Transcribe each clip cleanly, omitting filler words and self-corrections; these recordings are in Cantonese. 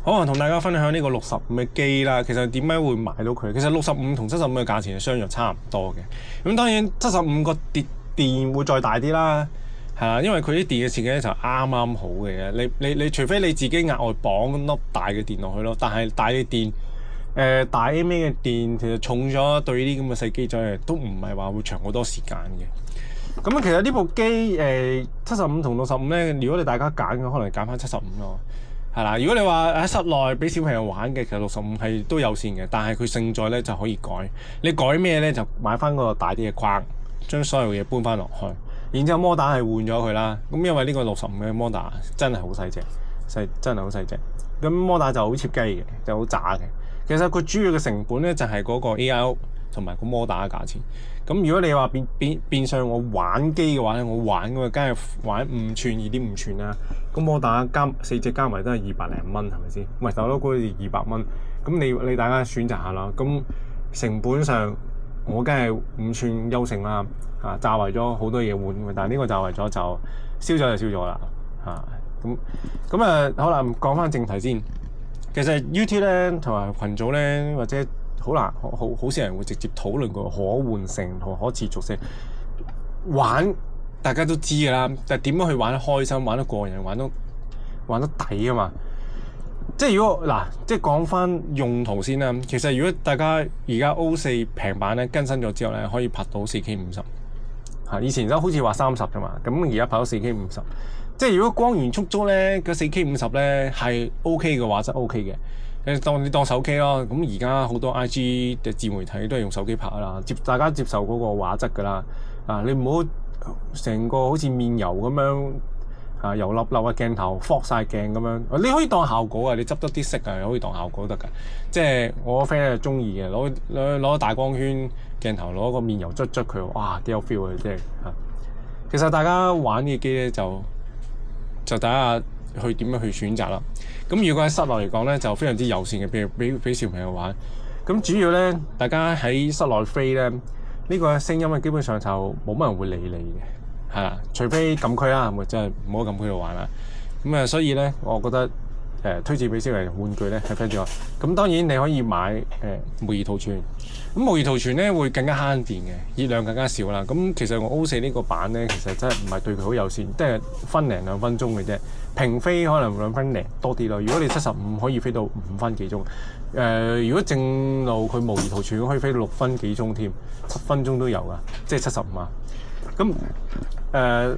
可能同大家分享呢個65嘅機啦。其實點解會買到佢？其實65同75嘅價錢係相若差唔多嘅。咁當然75個電會再大啲啦，係啦，因為佢啲電嘅設計咧就啱啱好嘅。你除非你自己額外綁粒大嘅電落去咯，但係大嘅電大 mA 嘅電其實重咗，對呢啲咁嘅細機仔都唔係話會長好多時間嘅。咁其實呢部機75同65咧，如果你大家揀嘅，可能揀翻75咯。係啦，如果你話喺室內俾小朋友玩嘅，其實65係都有線嘅，但係佢勝在咧就可以改。你改咩咧？就買翻個大啲嘅框，將所有嘢搬翻落去，然之後摩打係換咗佢啦。咁因為呢個65嘅摩打真係好細隻，真係好細隻。咁摩打就好切雞嘅，就好渣嘅。其實佢主要嘅成本咧就係嗰個 AIO 同埋個摩打嘅價錢。咁如果你話變相我玩機嘅話咧，我玩嘅梗係玩5寸、2.5寸啦。咁摩打4隻加埋都係200零蚊，係咪先？唔係大佬嗰啲200蚊。咁你大家選擇下啦。咁成本上我梗係5寸優勝啦。炸為咗好多嘢換，但係呢個炸為咗就燒咗就燒咗啦。咁好啦，講翻正題先。其實 YouTube 咧同埋群組咧，或者好少人會直接討論個可換性同可持續性。玩大家都知㗎啦，但係點樣去玩得開心、玩得過癮、玩得抵啊嘛？即係如果即係講翻用途先啦。其實如果大家而家 O4 平板咧更新咗之後咧，可以拍到 4K50。以前都好似話30啫嘛，咁而家拍到 4K50。即係如果光源速足咧，個 4K50 咧係 OK 嘅話，真 OK 嘅。你當手機咯，咁而家好多 IG 嘅自媒體都係用手機拍啦，大家接受嗰個畫質噶啦。你唔好成個好似面油咁樣油粒粒嘅鏡頭 fog 晒鏡咁樣。你可以當效果啊，你執得啲色啊，可以當效果得㗎。即係我個 friend 係中意嘅，攞大光圈鏡頭，攞個面油捽佢，哇幾有 feel 嘅，即係其實大家玩嘅機咧就大家去點樣去選擇啦。咁如果喺室內嚟講咧，就非常之友善嘅，譬如俾小朋友玩。咁主要咧，大家喺室內飛咧，呢個聲音基本上就冇乜人會理你嘅，係啦，除非禁區啦，咪真係唔好禁區度玩啦。咁所以咧，我覺得推薦俾小朋友玩具咧係非常之好。咁當然你可以買模擬圖存。咁模擬圖存咧會更加慳電嘅，熱量更加少啦。咁其實我 O4 呢個版咧，其實真係唔係對佢好友善，即係分零2分鐘嘅啫。平飛可能2分零多啲咯。如果你75可以飛到5分幾鐘，如果正路佢模擬圖存可以飛到6分幾鐘添，7分鐘都有噶，即係75啊。咁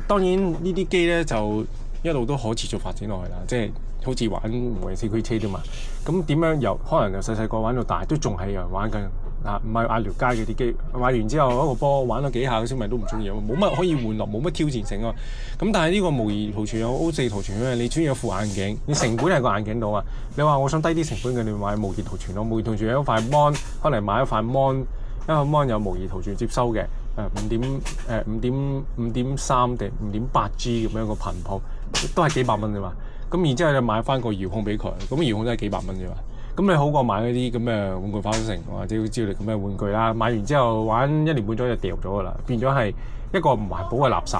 當然呢啲機咧就一路都可持續發展落去啦，即係好似玩模擬市區車啫嘛。咁點樣可能由細個玩到大，都仲係有人玩緊。唔係嗌條街嘅啲機，買完之後一個波玩咗幾下，小朋友都唔中意，冇乜可以玩樂，冇乜挑戰性啊。咁但係呢個模擬圖存有 O4 圖存咧，你穿咗副眼鏡，你成本係個眼鏡度啊。你話我想低啲成本嘅，你買模擬圖存咯。模擬圖存有一塊 mon， 可能買一塊 mon， 一個 mon 有模擬圖存接收嘅，5.3定5.8G 咁樣個頻譜，都係幾百蚊啫嘛。咁然之後你買翻個遙控俾佢，咁遙控都係幾百蚊啫嘛。咁你好過買嗰啲咁嘅玩具花城或者之類咁嘅玩具啦，買完之後玩1年半載就掉咗噶啦，變咗係一個唔環保嘅垃圾。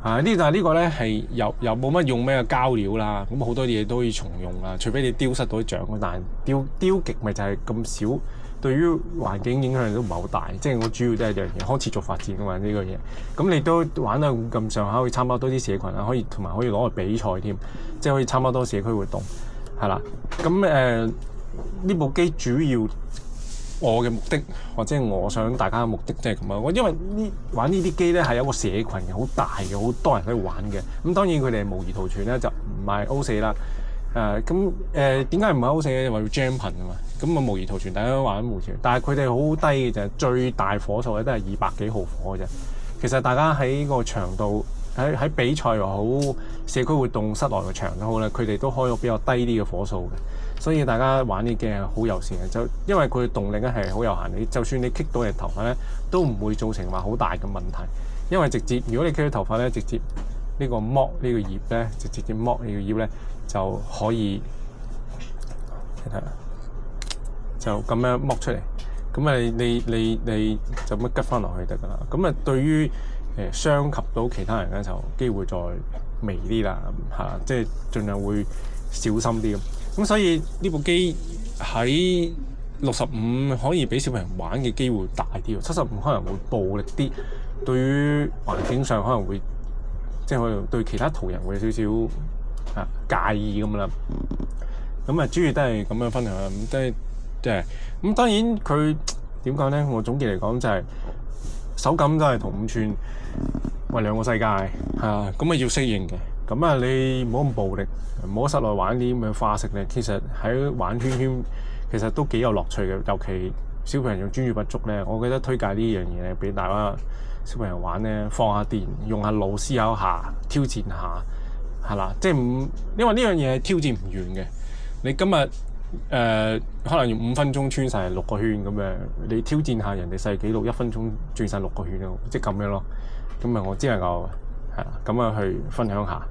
但係呢個咧係又冇乜用咩膠料啦，咁好多嘢都可以重用啦，除非你丟失到啲獎，但係丟極咪就係咁少，對於環境影響都唔係好大。即係我主要都係一樣嘢，可持續發展噶嘛呢個嘢。咁你都玩到咁上下，可以參加多啲社群啊，同埋可以攞去比賽添，即係可以參加多社區活動，係啦。咁呢部機主要我嘅目的，或者我想大家嘅目的即係咁樣。因為玩呢啲機咧係有一個社群嘅，好大嘅，好多人喺度玩嘅。咁當然佢哋模擬圖存咧就唔係 O4 啦。點解唔係 O4 咧？因為要 jam 頻啊嘛。咁模擬圖存大家都玩模擬圖存，但係佢哋好低嘅就係最大火數咧都係200幾毫火嘅啫。其實大家喺個場度喺比賽又好，社區活動室內嘅場都好咧，佢哋都開咗比較低啲嘅火數嘅。所以大家玩呢機係好友善嘅，就因為佢嘅動力咧係好有限，你就算你棘到你頭髮咧，都唔會造成話好大嘅問題。因為直接如果你棘到頭髮咧，直接呢個剝呢個葉咧，直接剝呢個葉咧就可以睇下，就咁樣剝出嚟。咁啊，你就咁吉翻落去得噶啦。咁啊，對於傷及到其他人咧，就機會再微啲啦，即係盡量會小心啲咁。咁所以呢部機喺65可以俾小朋友玩嘅機會大啲，75可能會暴力啲，對於環境上可能會即係可能對其他途人會有少少介意咁啦。咁啊，主要都係咁樣分享，咁都係即係咁。當然佢點講咧？我總結嚟講就係手感都係同5寸為兩個世界咁啊要適應嘅。咁啊，你唔好咁暴力，唔好室內玩啲咁嘅花式咧。其實喺玩圈圈其實都幾有樂趣嘅，尤其小朋友專注不足咧，我覺得推介呢樣嘢咧俾大家小朋友玩咧，放下電，用下腦思考下，挑戰下係啦。即係唔因為呢樣嘢係挑戰唔完嘅。你今日可能用5分鐘穿晒6個圈咁樣，你挑戰下人哋世紀錄1分鐘轉晒6個圈咯，即係咁樣咯。咁啊，我只能夠係啦，咁啊去分享下。